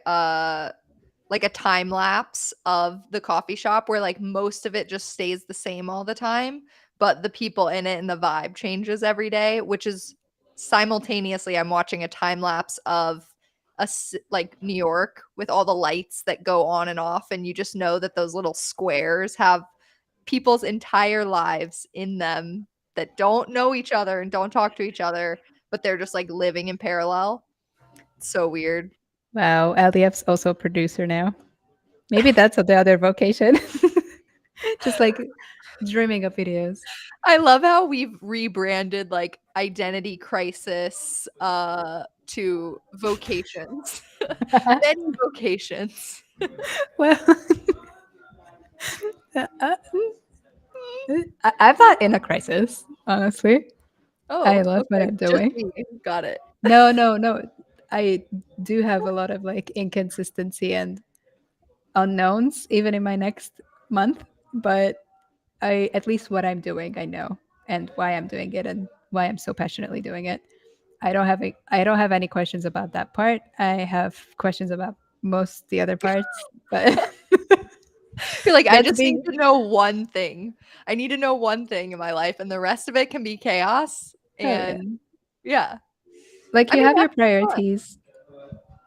like a time lapse of the coffee shop where like most of it just stays the same all the time, but the people in it and the vibe changes every day, which is simultaneously I'm watching a time lapse of like New York with all the lights that go on and off, and you just know that those little squares have people's entire lives in them that don't know each other and don't talk to each other, but they're just like living in parallel. It's so weird. Wow, LDF's also a producer now. Maybe that's the other vocation. Just like dreaming of videos. I love how we've rebranded like identity crisis to vocations. Many vocations. Well, I'm not in a crisis, honestly. I Oh, love what okay. I'm Just doing. me. Got it. No, no, no. I do have a lot of like inconsistency and unknowns even in my next month, but I at least what I'm doing, I know, and why I'm doing it and why I'm so passionately doing it. I don't have any questions about that part. I have questions about most the other parts, but You're like, I that's just need being to know one thing. I need to know one thing in my life, and the rest of it can be chaos. oh yeah. And yeah, Like I you mean, have your that's fun. priorities.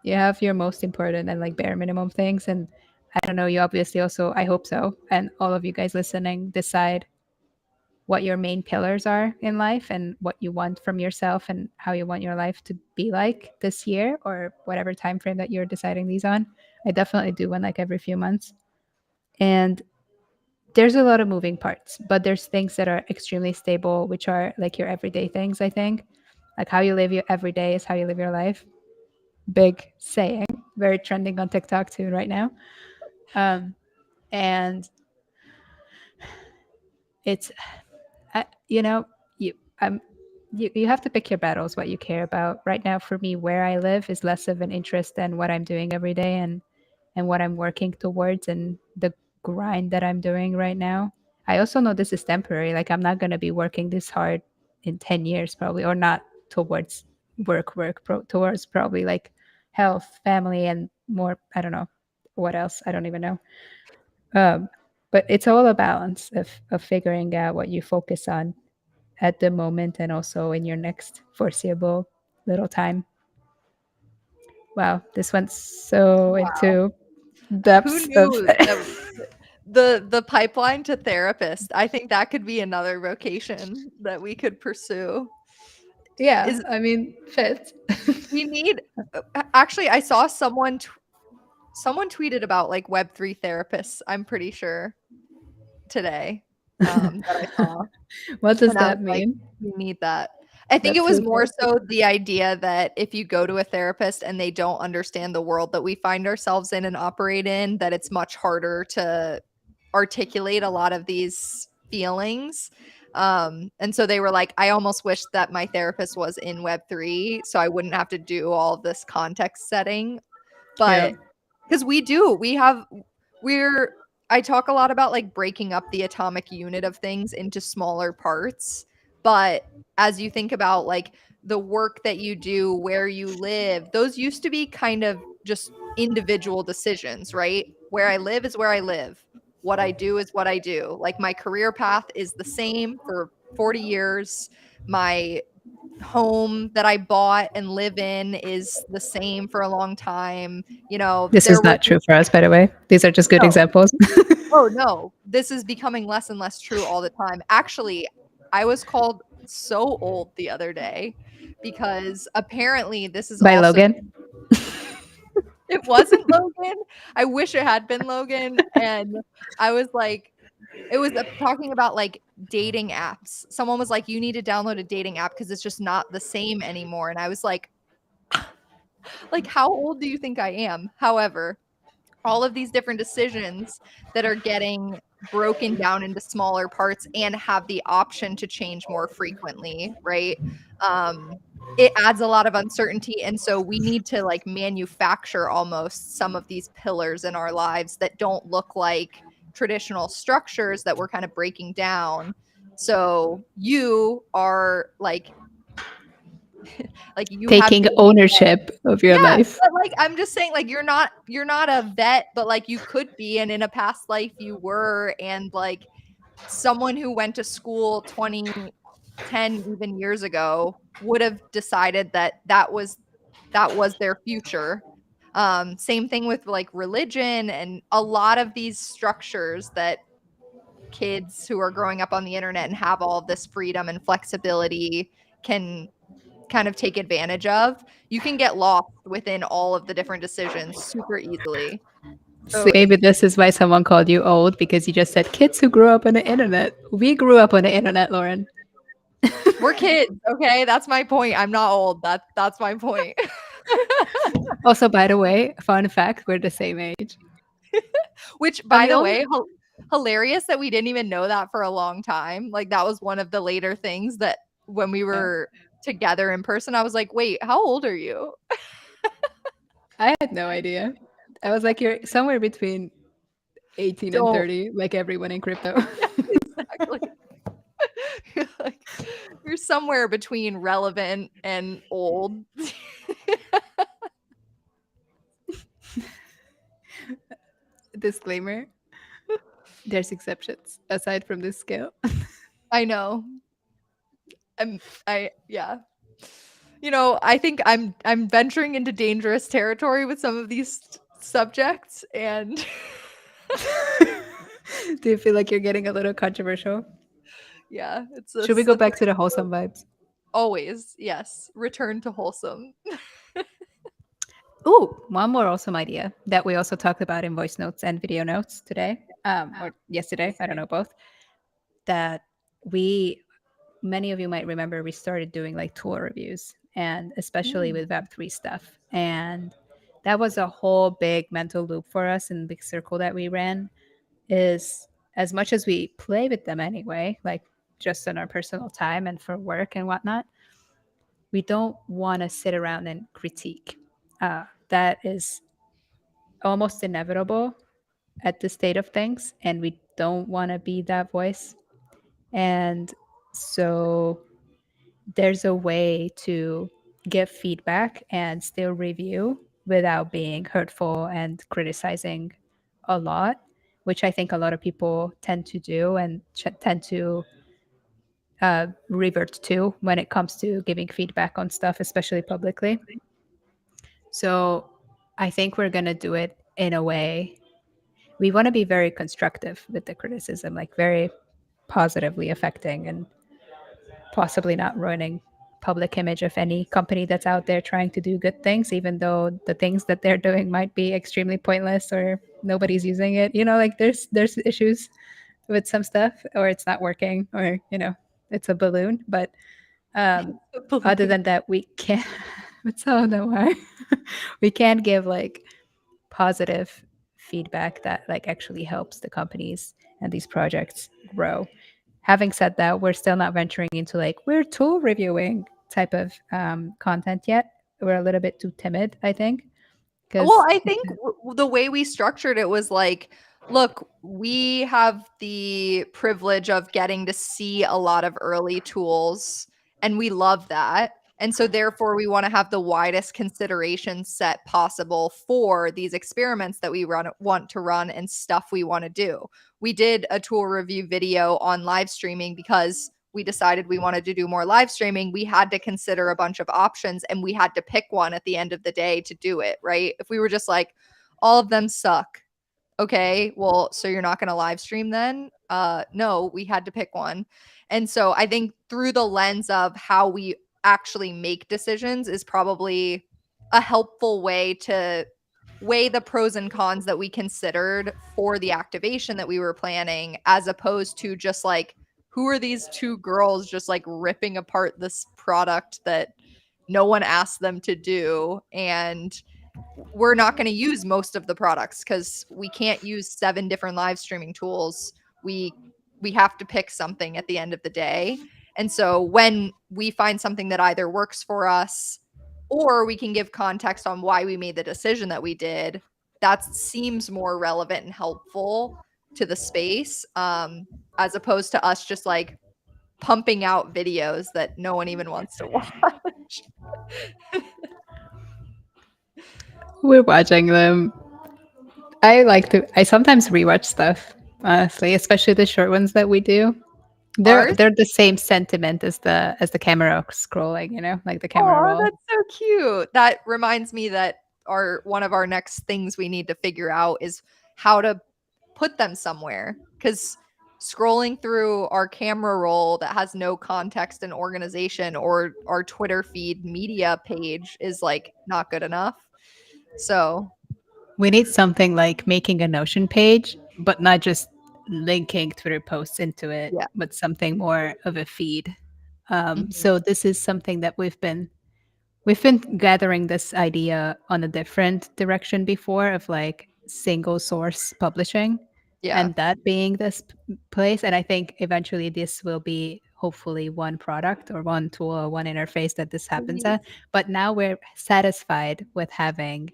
You have your most important and like bare minimum things, and I don't know, you obviously also, I hope so, and all of you guys listening decide what your main pillars are in life and what you want from yourself and how you want your life to be like this year or whatever time frame that you're deciding these on. I definitely do one like every few months. And there's a lot of moving parts, but there's things that are extremely stable, which are like your everyday things, I think. Like how you live your every day is how you live your life. Big saying, very trending on TikTok too right now. And it's you know, you you have to pick your battles, what you care about. Right now, for me, where I live is less of an interest than what I'm doing every day and what I'm working towards and the grind that I'm doing right now. I also know this is temporary. Like I'm not gonna be working this hard in 10 years probably, or not towards towards probably like health, family, and more. I don't know what else. I don't even know. Um, but it's all a balance of figuring out what you focus on at the moment and also in your next foreseeable little time. Wow, this went so Wow. into Who depths of knew that the pipeline to therapist? I think that could be another vocation that we could pursue. yeah, Is I mean, fit. we need actually I saw someone tweeted about like web3 therapists, I'm pretty sure today that I saw. What does And I was that like, mean? we need that. I think it was Web3 more therapy. so the idea that if you go to a therapist and they don't understand the world that we find ourselves in and operate in, that it's much harder to articulate a lot of these feelings. And so they were like, I almost wish that my therapist was in Web3 so I wouldn't have to do all of this context setting. Yeah. But because we're I talk a lot about like breaking up the atomic unit of things into smaller parts, but as you think about like the work that you do, where you live, those used to be kind of just individual decisions, right? Where I live is where I live. What I do is what I do. Like my career path is the same for 40 years. My home that I bought and live in is the same for a long time. You know, This there is were not true for us, by the way. These are just good no. examples. Oh, no. This is becoming less and less true all the time. Actually, I was called so old the other day because apparently this is By also Logan. it wasn't Logan. I wish it had been Logan, and I was like it was talking about like dating apps. Someone was like, "You need to download a dating app because it's just not the same anymore." And I was like, how old do you think I am? However, all of these different decisions that are getting broken down into smaller parts and have the option to change more frequently, right? It adds a lot of uncertainty. And so we need to like manufacture almost some of these pillars in our lives that don't look like traditional structures that we're kind of breaking down. So you are like you have Taking been ownership of your yeah, life. but, like, I'm just saying, like, you're not a vet, but, like, you could be, and in a past life you were, and, like, someone who went to school 20 10 even years ago would have decided that that was their future. Same thing with like religion and a lot of these structures that kids who are growing up on the internet and have all of this freedom and flexibility can kind of take advantage of. You can get lost within all of the different decisions super easily. So So maybe it's this is why someone called you old, because you just said kids who grew up on the internet. We grew up on the internet, Lauren. we're kids, okay? That's my point. I'm not old. That's my point. Also, by the way, fun fact, we're the same age. Which, I'm by the the only way, hilarious that we didn't even know that for a long time. Like that was one of the later things that when we yeah. were together in person, I was like, "Wait, how old are you?" I had no idea. I was like, you're somewhere between 18 and Don't. 30, like everyone in crypto. Yeah, exactly. You're like you're somewhere between relevant and old. Disclaimer, there's exceptions aside from this scale. I know. I yeah. I think I'm venturing into dangerous territory with some of these subjects and Do you feel like you're getting a little controversial? yeah, it's a Should we go back slippery to the wholesome slope. vibes? Always, yes. Return to wholesome. Ooh, one more awesome idea that we also talked about in voice notes and video notes today, or yesterday, I don't know, both. That we, many of you might remember, we started doing like tool reviews, and especially with Mm. Web3 stuff. And that was a whole big mental loop for us in the big circle that we ran. Is as much as we play with them anyway, like just in our personal time and for work and whatnot, we don't want to sit around and critique. That is almost inevitable at the state of things, and we don't want to be that voice. And so there's a way to give feedback and still review without being hurtful and criticizing a lot, which I think a lot of people tend to do and tend to revert to when it comes to giving feedback on stuff, especially publicly. So I think we're going to do it in a way. We want to be very constructive with the criticism, like very positively affecting and possibly not ruining public image of any company that's out there trying to do good things, even though the things that they're doing might be extremely pointless or nobody's using it. Like there's issues with some stuff, or it's not working, or it's a balloon. But other Balloon. than that, we can't. It's all no why. We can't give like positive feedback that like actually helps the companies and these projects grow. Having said that, we're still not venturing into like we're tool reviewing type of content yet. We're a little bit too timid, I think, Well, because I think the way we structured it was like, look, we have the privilege of getting to see a lot of early tools, and we love that. And so, therefore, we want to have the widest consideration set possible for these experiments that we want to run and stuff we want to do. We did a tool review video on live streaming because we decided we wanted to do more live streaming. We had to consider a bunch of options and we had to pick one at the end of the day to do it, right? If we were just like, all of them suck. Okay, well, so you're not going to live stream then? No, we had to pick one. And so I think through the lens of how we actually make decisions is probably a helpful way to weigh the pros and cons that we considered for the activation that we were planning, as opposed to just like, who are these two girls just like ripping apart this product that no one asked them to do? And we're not going to use most of the products because we can't use 7 different live streaming tools. We have to pick something at the end of the day. And so when we find something that either works for us or we can give context on why we made the decision that we did, that seems more relevant and helpful to the space, as opposed to us just like pumping out videos that no one even wants to watch. we're watching them. I sometimes rewatch stuff, honestly, especially the short ones that we do. They're Ours? they're the same sentiment as the camera scrolling, you know, like the camera Oh, roll. that's so cute. That reminds me that our one of our next things we need to figure out is how to put them somewhere. Because scrolling through our camera roll that has no context and organization, or our Twitter feed media page, is like not good enough. So We need something like making a Notion page, but not just linking Twitter posts into it, yeah. but something more of a feed. Mhm. So this is something that we've been gathering this idea on a different direction before of like single source publishing, Yeah. and that being this place. And I think eventually this will be hopefully one product or one tool or one interface that this happens We at. But now we're satisfied with having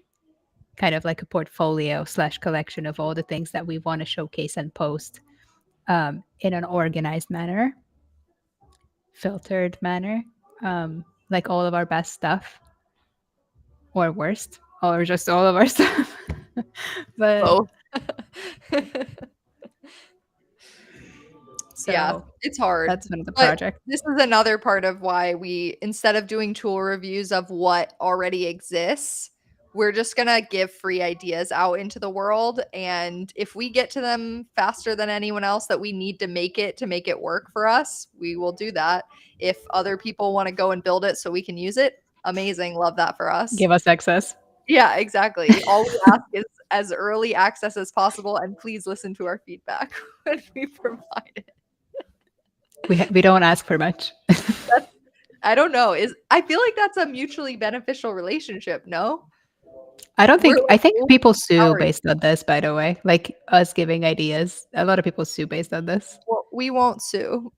kind of like a portfolio slash collection of all the things that we want to showcase and post in an organized manner, filtered manner, like all of our best stuff or worst, or just all of our stuff. But both. Yeah, so it's hard. that's one of the But project. this is another part of why we, instead of doing tool reviews of what already exists, we're just gonna give free ideas out into the world. And if we get to them faster than anyone else that we need to make it work for us, we will do that. If other people want to go and build it so we can use it, amazing. Love that for us. Give us access. Yeah, exactly. All we ask is as early access as possible, and please listen to our feedback when we provide it. We don't ask for much. That's I don't know. Is I feel like that's a mutually beneficial relationship, no? I don't We're think I like think both people sue empowering. based on this, by the way. Like us giving ideas. A lot of people sue based on this. Well, we won't sue.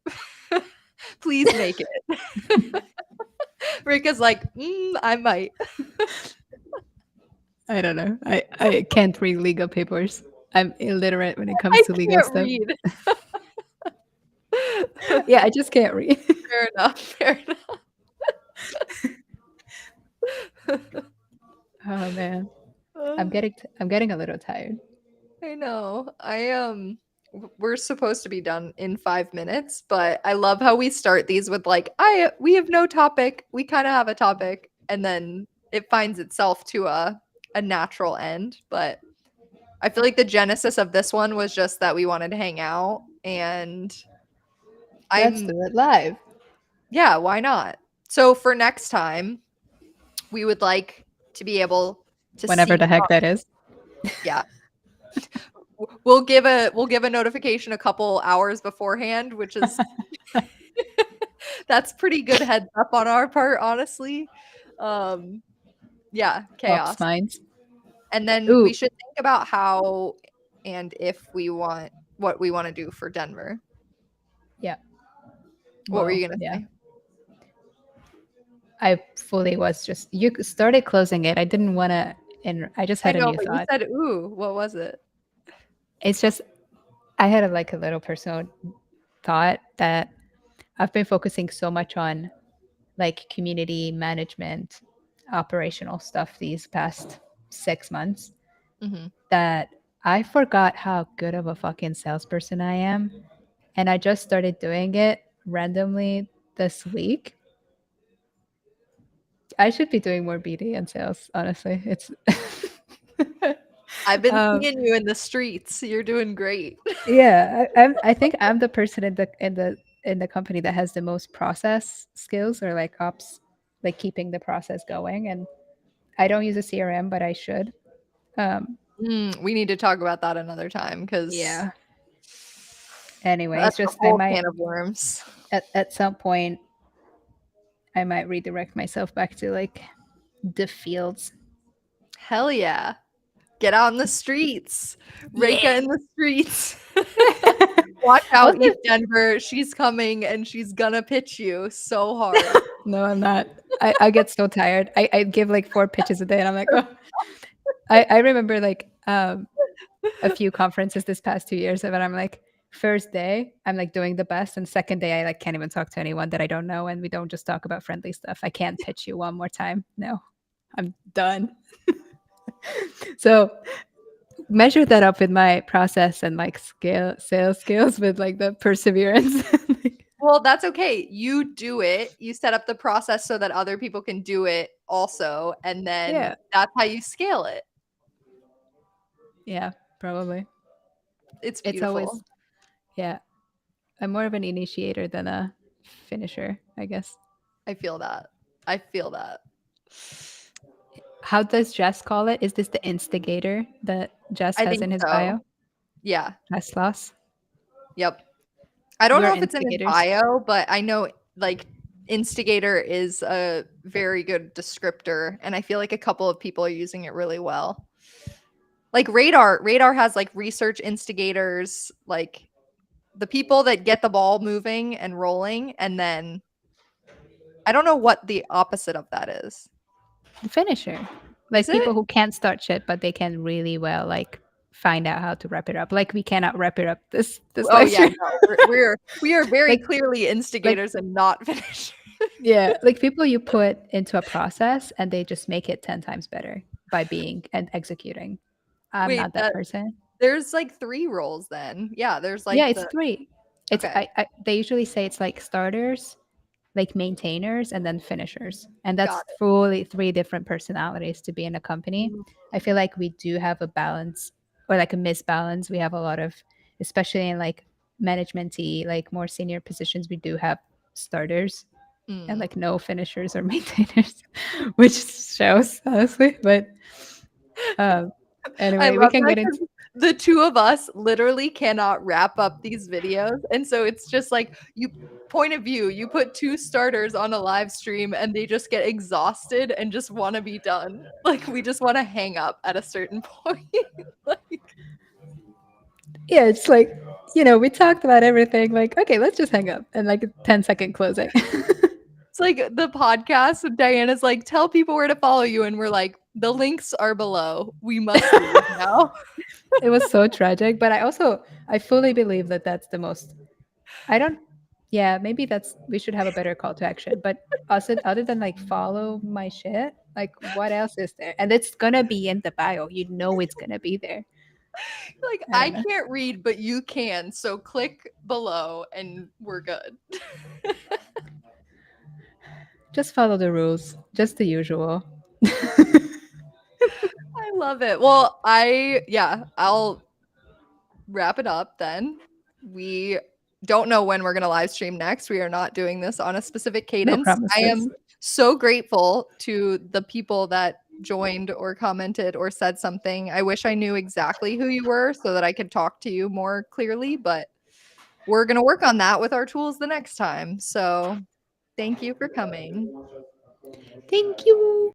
Please make it. Rika's like, I might. I don't know. I can't read legal papers. I'm illiterate when it comes I to legal can't stuff. read. Yeah, I just can't read. Fair enough. Fair enough. Oh man. Uh, I'm getting a little tired. I know. We're supposed to be done in 5 minutes, but I love how we start these with like, we have no topic. We kind of have a topic, and then it finds itself to a natural end. But I feel like the genesis of this one was just that we wanted to hang out, and Let's I'm do it live. yeah, why not? So for next time, we would like to be able to Whenever see the heck that is. yeah, we'll give a notification a couple hours beforehand, which is that's pretty good heads up on our part, honestly. Um, yeah, Ops chaos. minds. And then Ooh, we should think about how and if we want what we want to do for Denver. yeah. What were Well, you gonna yeah. say? I fully was just you started closing it. I didn't want to and I just I had a know, new but you thought. said, "Ooh, what was it?" It's just I had like a little personal thought that I've been focusing so much on like community management, operational stuff these past 6 months Mhm. that I forgot how good of a fucking salesperson I am. And I just started doing it randomly this week. I should be doing more BD and sales, honestly. It's I've been um, seeing you in the streets. You're doing great. yeah, I think I'm the person in the company that has the most process skills or like ops, like keeping the process going. And I don't use a CRM, but I should. Um, We need to talk about that another time because yeah. Anyway, it's that's a just I whole might can of worms. at some point I might redirect myself back to like the fields. Hell yeah. Get out in the streets. Reka Yeah. in the streets. Watch out, Also, East Denver. She's coming and she's gonna pitch you so hard. no, I'm not. I get so tired. I give like 4 pitches a day and I'm like, oh. I remember like a few conferences this past 2 years of it. I'm like, first day, I'm like doing the best. And second day, I like can't even talk to anyone that I don't know. And we don't just talk about friendly stuff. I can't pitch you one more time. No, I'm done. So measure that up with my process and like scale sales skills with like the perseverance. Well, that's okay. You do it. You set up the process so that other people can do it also, and then Yeah. that's how you scale it. Yeah, probably. It's It's always, beautiful. yeah. I'm more of an initiator than a finisher, I guess. I feel that. I feel that. How does Jess call it? Is this the instigator that Jess I has think in his so. bio? Yeah. Jess Loss? Yep. I don't We're know if it's in his instigators. bio, but I know like instigator is a very good descriptor, and I feel like a couple of people are using it really well. Like radar has like research instigators, like the people that get the ball moving and rolling, and then I don't know what the opposite of that is. The finisher. Is Like it? people who can't start shit, but they can really well like find out how to wrap it up. Like we cannot wrap it up this Oh yeah, lecture. no. We are very like clearly like instigators and not finishers. yeah, like people you put into a process and they just make it 10 times better by being and executing. I'm Wait, not that that person. there's like 3 roles then. Yeah, there's Yeah, like it's the three. It's okay, they usually say it's like starters, like maintainers, and then finishers. And got that's it. fully three different personalities to be in a company. Mm, I feel like we do have a balance or like a misbalance. We have a lot of, especially in like managementy, like more senior positions, we do have starters and mm. like no finishers or maintainers, which shows honestly. But um, I anyway, we love can that get into 'cause the 2 of us literally cannot wrap up these videos, and so it's just like you point of view, you put 2 starters on a live stream and they just get exhausted and just wanna be done. Like, we just wanna hang up at a certain point. Like, yeah, it's like, we talked about everything. Like, okay, let's just hang up and like a 10-second closing. it's like the podcast, Diana's like, "Tell people where to follow you," and we're like, "The links are below. We must leave now." It was so tragic, but I fully believe that that's the most. I don't. Yeah, maybe we should have a better call to action. But also, other than like follow my shit, like what else is there? And it's gonna be in the bio. You know, it's gonna be there. Like, I I don't know. can't read, but you can, so click below and we're good. Just follow the rules, just the usual. I love it. Well, I'll wrap it up then. We don't know when we're going to live stream next. We are not doing this on a specific No cadence. I promises. am so grateful to the people that joined or commented or said something. I wish I knew exactly who you were so that I could talk to you more clearly, but we're going to work on that with our tools the next time. So, thank you for coming. Thank you.